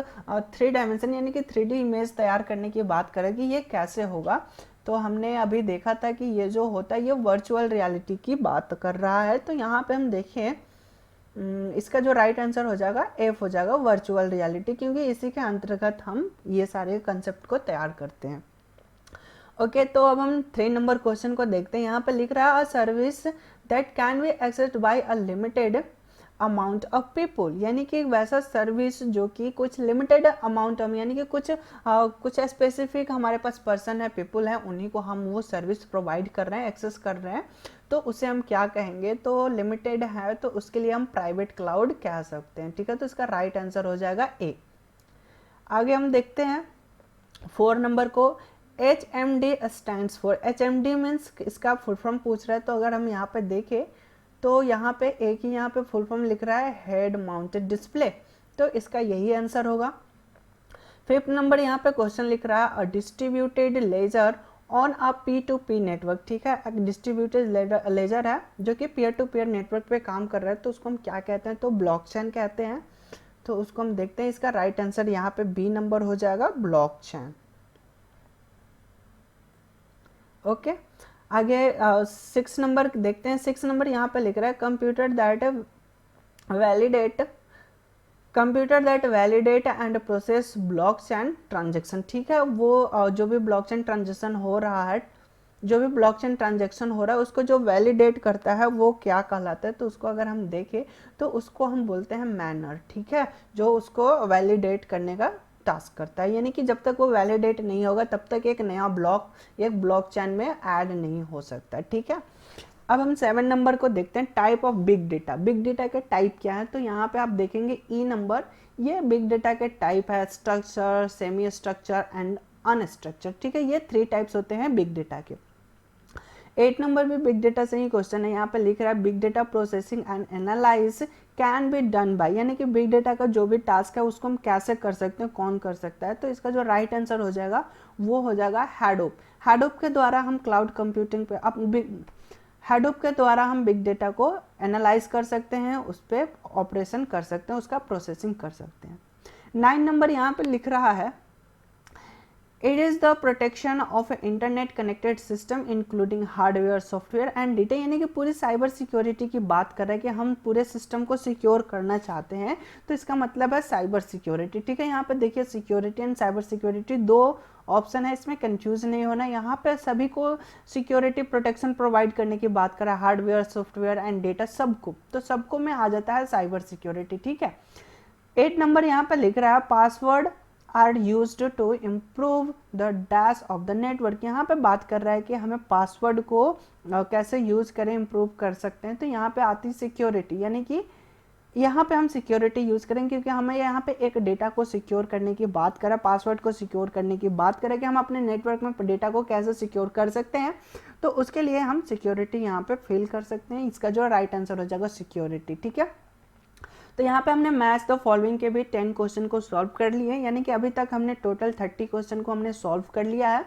3 डायमेंशन यानी कि 3D इमेज तैयार करने की बात करें कि ये कैसे होगा। तो हमने अभी देखा था कि ये जो होता है ये वर्चुअल रियलिटी की बात कर रहा है। तो यहाँ पे हम देखें इसका जो राइट आंसर हो जाएगा एफ हो जाएगा, वर्चुअल रियलिटी, क्योंकि इसी के अंतर्गत हम ये सारे कंसेप्ट को तैयार करते हैं। ओके, तो अब हम 3 नंबर क्वेश्चन को देखते हैं। यहाँ पे लिख रहा है a service that can be accessed by a limited amount of people, यानी कि वैसा सर्विस जो कि कुछ लिमिटेड अमाउंट में, यानी कि कुछ स्पेसिफिक हमारे पास पर्सन है, पीपल है, उन्हीं को हम वो सर्विस प्रोवाइड कर रहे हैं, एक्सेस कर रहे हैं, तो उसे हम क्या कहेंगे? तो लिमिटेड है तो उसके लिए हम प्राइवेट क्लाउड कह सकते हैं। ठीक है, तो इसका राइट आंसर हो जाएगा ए। आगे हम देखते हैं 4 नंबर को। HMD stands for, HMD means इसका फुल फॉर्म पूछ रहा है। तो अगर हम यहाँ पे देखें तो यहाँ पे एक ही यहाँ पे फुल फॉर्म लिख रहा है हेड माउंटेड डिस्प्ले, तो इसका यही आंसर होगा। 5th नंबर यहाँ पे क्वेश्चन लिख रहा है a distributed ledger on a P2P network. ठीक है, एक डिस्ट्रीब्यूटेड लेजर है जो कि पीयर टू पीयर नेटवर्क पे काम कर रहा है, तो उसको हम क्या कहते हैं? तो ब्लॉकचेन कहते हैं। तो उसको हम देखते हैं, इसका राइट आंसर यहाँ पे बी नंबर हो जाएगा, ब्लॉकचेन। ओके, आगे 6 नंबर देखते हैं। 6 नंबर यहाँ पे लिख रहा है computer that validate and process blockchain transaction. ठीक है, वो जो भी ब्लॉकचेन ट्रांजेक्शन हो रहा है, उसको जो वैलिडेट करता है वो क्या कहलाता है? तो उसको अगर हम देखें तो उसको हम बोलते हैं मैनर। ठीक है, जो उसको वैलिडेट करने का टास्क करता है, यानी कि जब तक वो वैलिडेट नहीं होगा तब तक एक नया ब्लॉक एक ब्लॉकचेन में ऐड नहीं हो सकता। ठीक है, अब हम 7 नंबर को देखते हैं, type of big data. Big data के टाइप क्या है? तो यहाँ पे आप देखेंगे ई नंबर, ये बिग डेटा के टाइप है structure, semi structure and unstructured. ठीक है, ये 3 टाइप्स होते हैं बिग डेटा के। 8 नंबर भी बिग डेटा से ही क्वेश्चन है। यहाँ पे लिख रहा है big data processing and analyse can be done by, यानी कि बिग डेटा का जो भी टास्क है उसको हम कैसे कर सकते हैं, कौन कर सकता है? तो इसका जो राइट आंसर हो जाएगा वो हो जाएगा हैडोप। हैडोप के द्वारा हम क्लाउड कंप्यूटिंग पे हैडोप के द्वारा हम बिग डेटा को एनालाइज कर सकते हैं, उस पर ऑपरेशन कर सकते हैं, उसका प्रोसेसिंग कर सकते हैं। 9 नंबर यहाँ पे लिख रहा है it is the protection of internet connected system including hardware, software and data, यानी कि पूरी साइबर सिक्योरिटी की बात कर रहे हैं कि हम पूरे सिस्टम को सिक्योर करना चाहते हैं, तो इसका मतलब है साइबर सिक्योरिटी। ठीक है, यहाँ पे देखिए security and cyber security 2 option है, इसमें कंफ्यूज नहीं होना। यहाँ पे सभी को सिक्योरिटी प्रोटेक्शन प्रोवाइड करने की बात कर रहा है, हार्डवेयर, सॉफ्टवेयर एंड डेटा, सबको, तो सबको में आ जाता है साइबर सिक्योरिटी। ठीक है, 8 नंबर यहाँ पे लिख रहा है password are used to improve the dash of the network. यहाँ पे बात कर रहा है कि हमें पासवर्ड को कैसे यूज करें, इम्प्रूव कर सकते हैं। तो यहाँ पे आती सिक्योरिटी, यानी कि यहाँ पे हम सिक्योरिटी यूज करें क्योंकि हमें यहाँ पे एक डेटा को सिक्योर करने की बात करें, पासवर्ड को सिक्योर करने की बात करें कि हम अपने नेटवर्क में डेटा को कैसे सिक्योर कर सकते हैं, तो उसके लिए हम सिक्योरिटी यहाँ पे फिल कर सकते हैं। इसका जो राइट आंसर हो जाएगा सिक्योरिटी। ठीक है, तो यहाँ पे हमने मैच द फॉलोइंग के भी 10 क्वेश्चन को सॉल्व कर लिए, यानी कि अभी तक हमने टोटल 30 क्वेश्चन को हमने सॉल्व कर लिया है।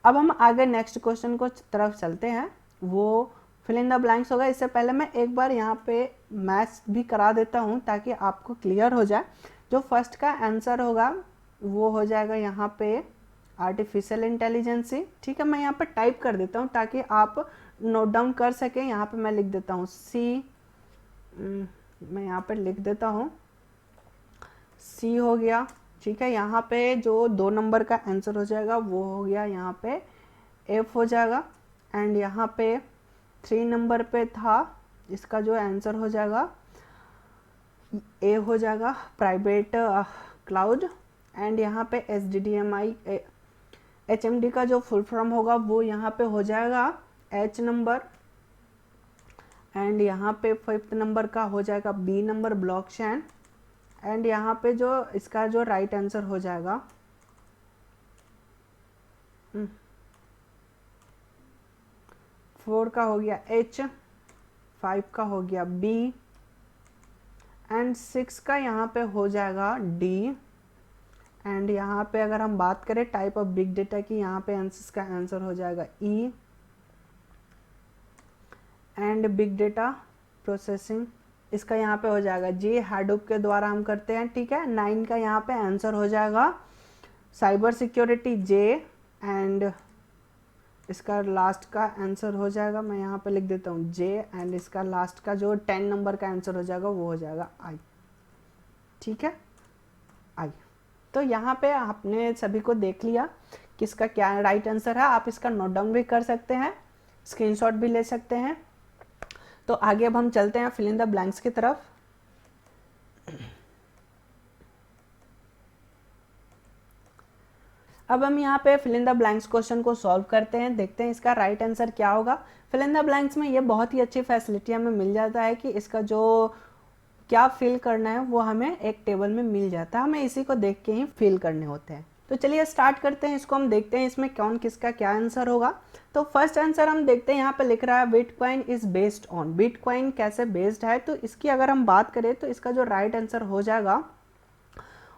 अब हम आगे नेक्स्ट क्वेश्चन को तरफ चलते हैं, वो फिल इन द ब्लैंक्स होगा। इससे पहले मैं एक बार यहाँ पे मैथ्स भी करा देता हूँ ताकि आपको क्लियर हो जाए। जो फर्स्ट का आंसर होगा वो हो जाएगा यहाँ पे आर्टिफिशियल इंटेलिजेंसी। ठीक है, मैं यहाँ पे टाइप कर देता हूँ ताकि आप नोट डाउन कर सकें। यहाँ पे मैं लिख देता हूँ मैं यहाँ पे लिख देता हूँ सी हो गया। ठीक है, यहाँ पे जो 2 नंबर का आंसर हो जाएगा वो हो गया यहाँ पे एफ हो जाएगा, एंड यहाँ पे 3 नंबर पे था, इसका जो आंसर हो जाएगा ए हो जाएगा प्राइवेट क्लाउड, एंड यहाँ पे HMD का जो फुल फॉर्म होगा वो यहाँ पे हो जाएगा एच नंबर, एंड यहाँ पे 5th नंबर का हो जाएगा बी नंबर ब्लॉकचेन, एंड यहाँ पे जो इसका जो राइट आंसर हो जाएगा 4 का हो गया एच, 5 का हो गया बी, एंड 6 का यहाँ पे हो जाएगा डी, एंड यहाँ पे अगर हम बात करें टाइप ऑफ बिग डेटा की, यहाँ पे इसका आंसर हो जाएगा ई, एंड बिग डेटा प्रोसेसिंग इसका यहाँ पे हो जाएगा जी, हैडोप के द्वारा हम करते हैं। ठीक है, 9 का यहाँ पे आंसर हो जाएगा साइबर सिक्योरिटी जे, एंड इसका लास्ट का आंसर हो जाएगा, मैं यहाँ पे लिख देता हूँ J, एंड इसका लास्ट का जो 10 नंबर का आंसर हो जाएगा वो हो जाएगा I। ठीक है, I। तो यहाँ पे आपने सभी को देख लिया किसका क्या राइट आंसर है। आप इसका नोट डाउन भी कर सकते हैं, स्क्रीनशॉट भी ले सकते हैं। तो आगे अब हम चलते हैं फिल इन द ब्लैंक्स की तरफ। अब हम यहाँ पे fill in the blanks question को सॉल्व करते हैं, देखते हैं इसका राइट आंसर क्या होगा। फिल इन द ब्लैंक्स में ये बहुत ही अच्छी फैसिलिटी हमें मिल जाता है कि इसका जो क्या फिल करना है वो हमें एक टेबल में मिल जाता है, हमें इसी को देख के ही फिल करने होते हैं। तो चलिए स्टार्ट करते हैं, इसको हम देखते हैं इसमें कौन किसका क्या आंसर होगा। तो फर्स्ट आंसर हम देखते हैं, यहाँ पे लिख रहा है bitcoin is based on. Bitcoin कैसे बेस्ड है, तो इसकी अगर हम बात करें तो इसका जो राइट आंसर हो जाएगा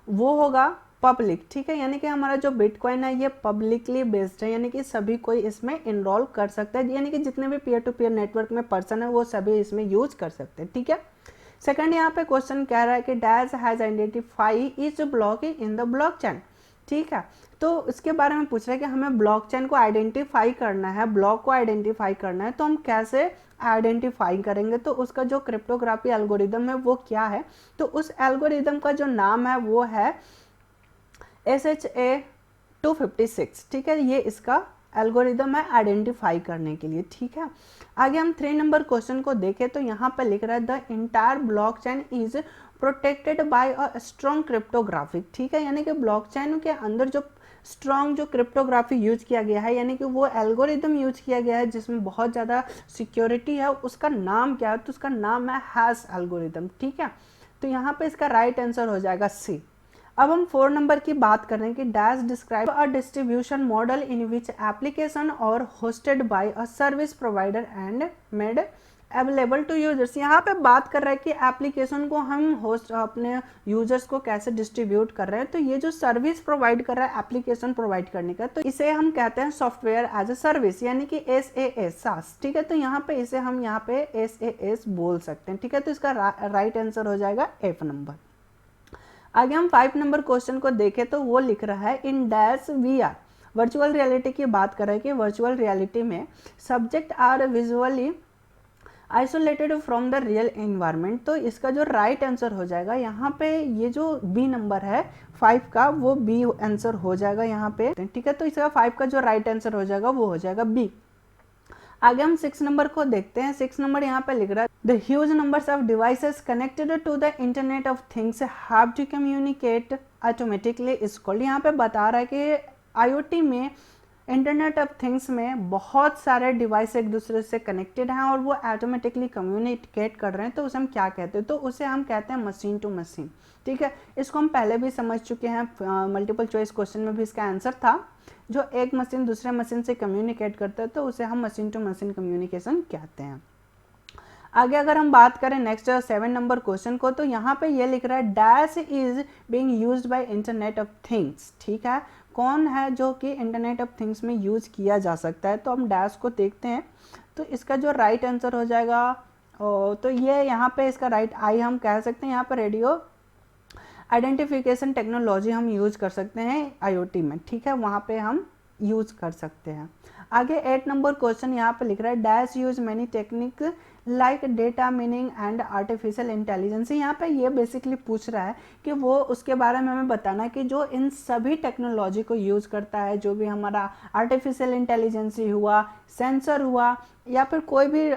वो होगा पब्लिक। ठीक है, यानी कि हमारा जो बिटकॉइन है ये पब्लिकली बेस्ड है, यानी कि सभी कोई इसमें इनरोल कर सकता है, यानी कि जितने भी पीयर टू पीयर नेटवर्क में पर्सन है वो सभी इसमें यूज कर सकते हैं। ठीक है, सेकंड यहाँ पे क्वेश्चन कह रहा है कि dash has identify is block in the blockchain. ठीक है, तो इसके बारे में पूछ रहा है कि हमें ब्लॉकचेन को आइडेंटिफाई करना है, ब्लॉक को आइडेंटिफाई करना है, तो हम कैसे आइडेंटिफाई करेंगे, तो उसका जो क्रिप्टोग्राफी एल्गोरिदम है वो क्या है, तो उस एल्गोरिदम का जो नाम है वो है SHA-256। ठीक है, ये इसका एल्गोरिदम है आइडेंटिफाई करने के लिए। ठीक है, आगे हम 3 नंबर क्वेश्चन को देखें तो यहाँ पर लिख रहा है the entire blockchain is protected by a strong cryptographic. ठीक है, यानी कि ब्लॉकचेन के अंदर जो स्ट्रॉन्ग जो क्रिप्टोग्राफी यूज किया गया है, यानी कि वो एल्गोरिदम यूज किया गया है जिसमें बहुत ज़्यादा सिक्योरिटी है, उसका नाम क्या है, तो उसका नाम है हैश एल्गोरिदम। ठीक है, तो यहाँ पे इसका राइट आंसर हो जाएगा C। अब हम 4 नंबर की बात कर रहे हैं कि dash describe a distribution model in which application और hosted by a service provider and made available to users. यहाँ पे बात कर रहा है कि एप्लीकेशन को हम होस्ट अपने यूजर्स को कैसे डिस्ट्रीब्यूट कर रहे हैं, तो ये जो सर्विस प्रोवाइड कर रहा है एप्लीकेशन प्रोवाइड करने का, तो इसे हम कहते हैं सॉफ्टवेयर एज अ सर्विस, यानी कि SaaS। ठीक है, तो यहाँ पे इसे हम यहाँ पे SaaS बोल सकते हैं। ठीक है, तो इसका राइट आंसर हो जाएगा F नंबर। आगे हम 5 नंबर क्वेश्चन को देखें तो वो लिख रहा है in dash VR। Virtual reality की बात कर रहे हैं कि वर्चुअल रियलिटी में subject are visually isolated from the real environment. तो इसका जो राइट आंसर हो जाएगा यहाँ पे ये जो B नंबर है 5 का, वो B आंसर हो जाएगा यहाँ पे। ठीक है, तो इसका 5 का जो राइट आंसर हो जाएगा वो हो जाएगा B। आगे हम 6 नंबर को देखते हैं। 6 नंबर यहाँ पे लिख रहा है the huge numbers of devices connected to the internet of things have to communicate automatically is called. यहाँ पे बता रहा है कि IoT में, इंटरनेट ऑफ थिंग्स में बहुत सारे डिवाइस एक दूसरे से कनेक्टेड हैं और वो ऑटोमेटिकली कम्युनिकेट कर रहे हैं, तो उसे हम क्या कहते हैं, तो उसे हम कहते हैं मशीन टू मशीन। ठीक है, इसको हम पहले भी समझ चुके हैं, मल्टीपल चॉइस क्वेश्चन में भी इसका आंसर था। जो एक मशीन दूसरे मशीन से कम्युनिकेट करता है तो उसे हम मशीन टू मशीन कम्युनिकेशन कहते हैं। आगे अगर हम बात करें नेक्स्ट 7 नंबर क्वेश्चन को, तो यहाँ पे ये लिख रहा है dash is being used by internet of things. ठीक है, कौन है जो कि इंटरनेट ऑफ थिंग्स में यूज किया जा सकता है, तो हम डैश को देखते हैं, तो इसका जो राइट आंसर हो जाएगा तो ये यहाँ पे इसका राइट आई हम कह सकते हैं। यहाँ पर रेडियो आइडेंटिफिकेशन टेक्नोलॉजी हम यूज कर सकते हैं IoT में। ठीक है, वहाँ पे हम यूज कर सकते हैं। आगे 8 नंबर क्वेश्चन यहाँ पे लिख रहा है dash use many technique like data meaning and artificial intelligence. यहाँ पे ये बेसिकली पूछ रहा है कि वो उसके बारे में हमें बताना कि जो इन सभी टेक्नोलॉजी को यूज़ करता है, जो भी हमारा आर्टिफिशियल इंटेलिजेंस हुआ, सेंसर हुआ, या फिर कोई भी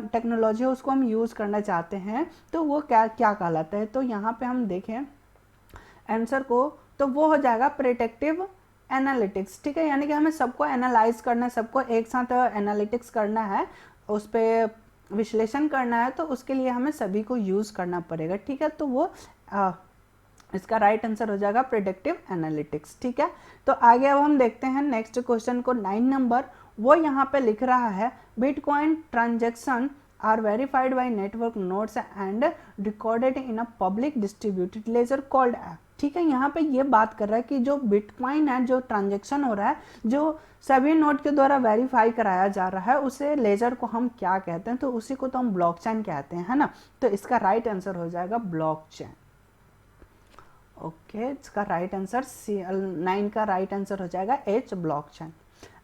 टेक्नोलॉजी हो उसको हम यूज़ करना चाहते हैं, तो वो क्या क्या कहलाता है। तो यहाँ पे हम देखें आंसर को, तो वो हो जाएगा प्रेडिक्टिव एनालिटिक्स। ठीक है, यानी कि हमें सबको एनालाइज करना है, सबको एक साथ एनालिटिक्स करना है, उस पर विश्लेषण करना है, तो उसके लिए हमें सभी को यूज़ करना पड़ेगा। ठीक है, तो वो इसका राइट आंसर हो जाएगा प्रेडिक्टिव एनालिटिक्स। ठीक है, तो आगे अब हम देखते हैं नेक्स्ट क्वेश्चन को 9 नंबर। वो यहाँ पे लिख रहा है Bitcoin transaction are verified by network nodes and recorded in a public distributed ledger called app. ठीक है, यहाँ पे ये बात कर रहा है कि जो बिटकॉइन है, जो ट्रांजेक्शन हो रहा है, जो सभी नोड के द्वारा वेरीफाई कराया जा रहा है, उसे लेजर को हम क्या कहते हैं, तो उसी को तो हम ब्लॉकचेन कहते हैं, है ना। तो इसका राइट आंसर हो जाएगा ब्लॉकचेन। ओके, इसका राइट आंसर 9 का राइट आंसर हो जाएगा H ब्लॉकचेन।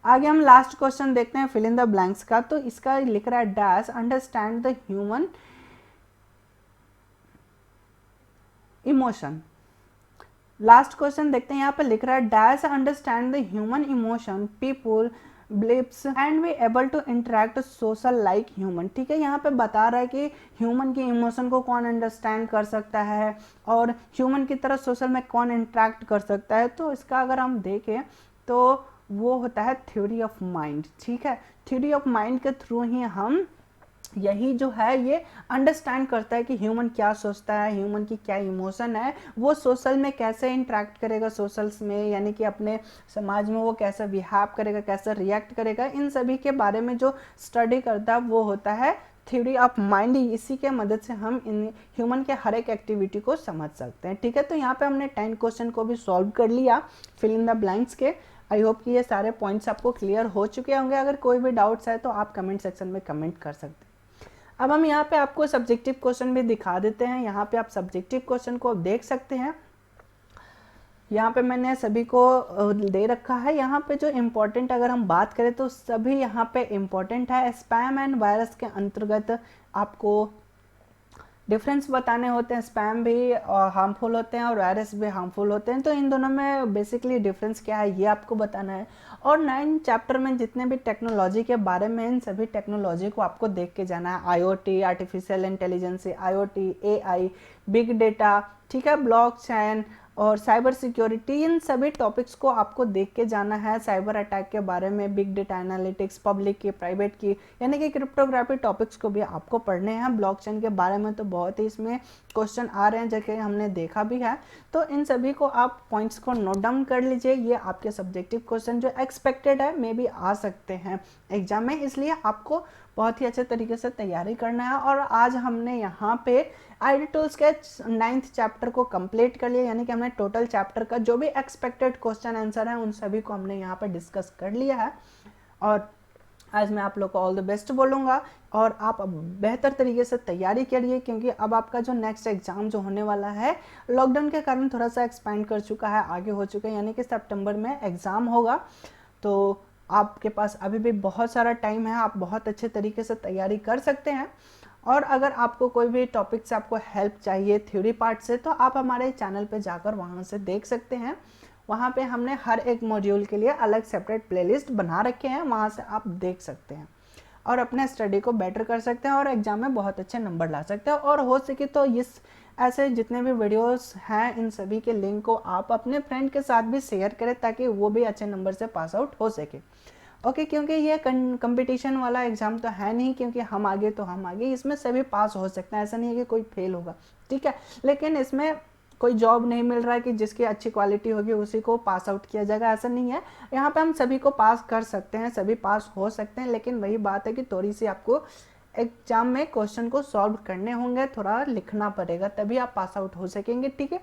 आगे हम लास्ट क्वेश्चन देखते हैं फिल इन द ब्लैंक्स का। तो इसका लिख रहा है dash understand the human emotion. Last question देखते हैं, यहाँ पे लिख रहा है dash understand the human emotion people blips and we able to interact social like human. ठीक है, यहाँ पे बता रहा है कि ह्यूमन की इमोशन को कौन अंडरस्टैंड कर सकता है और ह्यूमन की तरह सोशल में कौन इंटरेक्ट कर सकता है। तो इसका अगर हम देखें तो वो होता है थ्योरी ऑफ माइंड। ठीक है, थ्योरी ऑफ माइंड के थ्रू ही हम यही जो है ये अंडरस्टैंड करता है कि ह्यूमन क्या सोचता है, ह्यूमन की क्या इमोशन है, वो सोशल में कैसे इंटरेक्ट करेगा सोशल्स में, यानी कि अपने समाज में वो कैसे बिहेव करेगा, कैसे रिएक्ट करेगा, इन सभी के बारे में जो स्टडी करता है वो होता है थ्योरी ऑफ माइंड। इसी के मदद से हम इन ह्यूमन के हर एक एक्टिविटी को समझ सकते हैं। ठीक है, तो यहाँ पे हमने 10 क्वेश्चन को भी सॉल्व कर लिया फिल इन द ब्लैंक्स के। आई होप कि ये सारे पॉइंट्स आपको क्लियर हो चुके होंगे। अगर कोई भी डाउट्स है तो आप कमेंट सेक्शन में कमेंट कर सकते हैं। अब हम यहाँ पे आपको सब्जेक्टिव क्वेश्चन भी दिखा देते हैं। यहाँ पे आप सब्जेक्टिव क्वेश्चन को देख सकते हैं। यहाँ पे मैंने सभी को दे रखा है। यहाँ पे जो इम्पोर्टेंट अगर हम बात करें तो सभी यहाँ पे इम्पोर्टेंट है। स्पैम एंड वायरस के अंतर्गत आपको डिफरेंस बताने होते हैं। स्पैम भी हार्मफुल होते हैं और वायरस भी हार्मफुल होते हैं, तो इन दोनों में बेसिकली डिफरेंस क्या है ये आपको बताना है। और 9 चैप्टर में जितने भी टेक्नोलॉजी के बारे में, इन सभी टेक्नोलॉजी को आपको देख के जाना है। IoT, artificial intelligence, IoT, AI, big data, ठीक है, ब्लॉकचेन और साइबर सिक्योरिटी, इन सभी टॉपिक्स को आपको देख के जाना है। साइबर अटैक के बारे में, बिग डेटा एनालिटिक्स, पब्लिक की, प्राइवेट की, यानी कि क्रिप्टोग्राफी टॉपिक्स को भी आपको पढ़ने हैं। ब्लॉकचेन के बारे में तो बहुत ही इसमें क्वेश्चन आ रहे हैं, जैसे हमने देखा भी है। तो इन सभी को आप पॉइंट्स को नोट डाउन कर लीजिए। ये आपके सब्जेक्टिव क्वेश्चन जो एक्सपेक्टेड है मे भी आ सकते हैं एग्जाम में, इसलिए आपको बहुत ही अच्छे तरीके से तैयारी करना है। और आज हमने यहाँ पे आईडी टूल्स के 9th चैप्टर को कंप्लीट कर लिया, यानी कि हमने टोटल चैप्टर का जो भी एक्सपेक्टेड क्वेश्चन आंसर है उन सभी को हमने यहाँ पे डिस्कस कर लिया है। और आज मैं आप लोग को ऑल द बेस्ट बोलूँगा और आप बेहतर तरीके से तैयारी करिए, क्योंकि अब आपका जो नेक्स्ट एग्ज़ाम जो होने वाला है लॉकडाउन के कारण थोड़ा सा एक्सपेंड कर चुका है, आगे हो चुका है, यानी कि सितंबर में एग्ज़ाम होगा। तो आपके पास अभी भी बहुत सारा टाइम है, आप बहुत अच्छे तरीके से तैयारी कर सकते हैं। और अगर आपको कोई भी टॉपिक से आपको हेल्प चाहिए थ्योरी पार्ट से, तो आप हमारे चैनल पे जाकर वहाँ से देख सकते हैं। वहाँ पे हमने हर एक मॉड्यूल के लिए अलग सेपरेट प्लेलिस्ट बना रखे हैं, वहाँ से आप देख सकते हैं और अपने स्टडी को बेटर कर सकते हैं और एग्जाम में बहुत अच्छे नंबर ला सकते हैं। और हो सके तो इस ऐसे जितने भी वीडियोस हैं इन सभी के लिंक को आप अपने फ्रेंड के साथ भी शेयर करें, ताकि वो भी अच्छे नंबर से पास आउट हो सके। ओके, क्योंकि ये कंपटीशन वाला एग्जाम तो है नहीं, क्योंकि हम आगे तो हम आगे, इसमें सभी पास हो सकते हैं, ऐसा नहीं है कि कोई फेल होगा। ठीक है, लेकिन इसमें कोई जॉब नहीं मिल रहा है कि जिसकी अच्छी क्वालिटी होगी उसी को पास आउट किया जाएगा, ऐसा नहीं है। यहाँ पे हम सभी को पास कर सकते हैं, सभी पास हो सकते हैं, लेकिन वही बात है कि थोड़ी सी आपको एग्जाम में क्वेश्चन को सॉल्व करने होंगे, थोड़ा लिखना पड़ेगा, तभी आप पास आउट हो सकेंगे। ठीक है,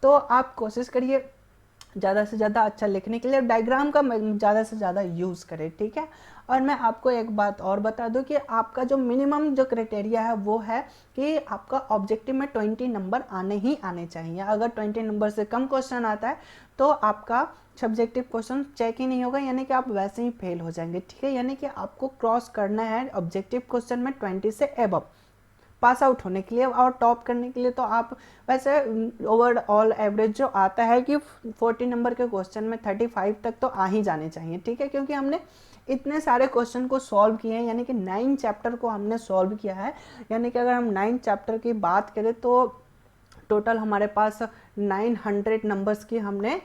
तो आप कोशिश करिए ज़्यादा से ज़्यादा अच्छा लिखने के लिए, डायग्राम का ज़्यादा से ज़्यादा यूज़ करें। ठीक है, और मैं आपको एक बात और बता दूं कि आपका जो मिनिमम जो क्राइटेरिया है वो है कि आपका ऑब्जेक्टिव में 20 नंबर आने ही आने चाहिए। अगर 20 नंबर से कम क्वेश्चन आता है तो आपका सब्जेक्टिव क्वेश्चन चेक ही नहीं होगा, यानी कि आप वैसे ही फेल हो जाएंगे। ठीक है, यानी कि आपको क्रॉस करना है ऑब्जेक्टिव क्वेश्चन में 20 से एबव पास आउट होने के लिए। और टॉप करने के लिए तो आप वैसे ओवरऑल एवरेज जो आता है कि 40 नंबर के क्वेश्चन में 35 तक तो आ ही जाने चाहिए। ठीक है, क्योंकि हमने इतने सारे क्वेश्चन को सॉल्व किए हैं, यानी कि 9 चैप्टर को हमने सॉल्व किया है। यानी कि अगर हम 9 चैप्टर की बात करें तो टोटल हमारे पास 900 नंबर्स की हमने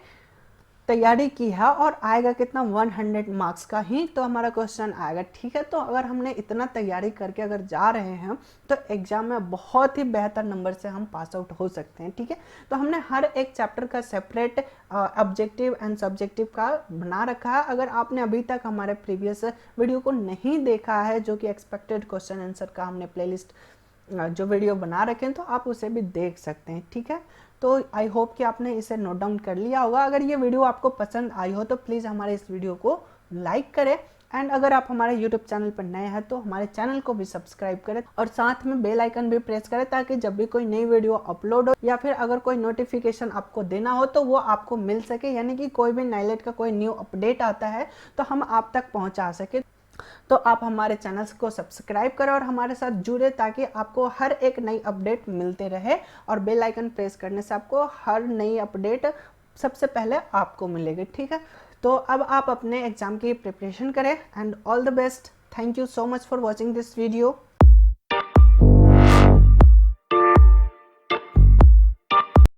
तैयारी की है, और आएगा कितना 100 मार्क्स का ही तो हमारा क्वेश्चन आएगा। ठीक है, तो अगर हमने इतना तैयारी करके अगर जा रहे हैं तो एग्जाम में बहुत ही बेहतर नंबर से हम पास आउट हो सकते हैं। ठीक है, तो हमने हर एक चैप्टर का सेपरेट ऑब्जेक्टिव एंड सब्जेक्टिव का बना रखा है। अगर आपने अभी तक हमारे प्रीवियस वीडियो को नहीं देखा है, जो कि एक्सपेक्टेड क्वेश्चन आंसर का हमने प्लेलिस्ट जो वीडियो बना रखे हैं, तो आप उसे भी देख सकते हैं। ठीक है, तो आई होप कि आपने इसे नोट डाउन कर लिया होगा। अगर ये वीडियो आपको पसंद आई हो तो प्लीज़ हमारे इस वीडियो को लाइक करें एंड अगर आप हमारे यूट्यूब चैनल पर नए हैं तो हमारे चैनल को भी सब्सक्राइब करें और साथ में बेल आइकन भी प्रेस करें, ताकि जब भी कोई नई वीडियो अपलोड हो या फिर अगर कोई नोटिफिकेशन आपको देना हो तो वो आपको मिल सके, यानी कि कोई भी नाइलेट का कोई न्यू अपडेट आता है तो हम आप तक पहुंचा सके। तो आप हमारे चैनल को सब्सक्राइब करें और हमारे साथ जुड़े, ताकि आपको हर एक नई अपडेट मिलते रहे और बेल आइकन प्रेस करने से आपको हर नई अपडेट सबसे पहले आपको मिलेगी। ठीक है, तो अब आप अपने एग्जाम की प्रिपरेशन करें and all the best. Thank you so much for watching this video.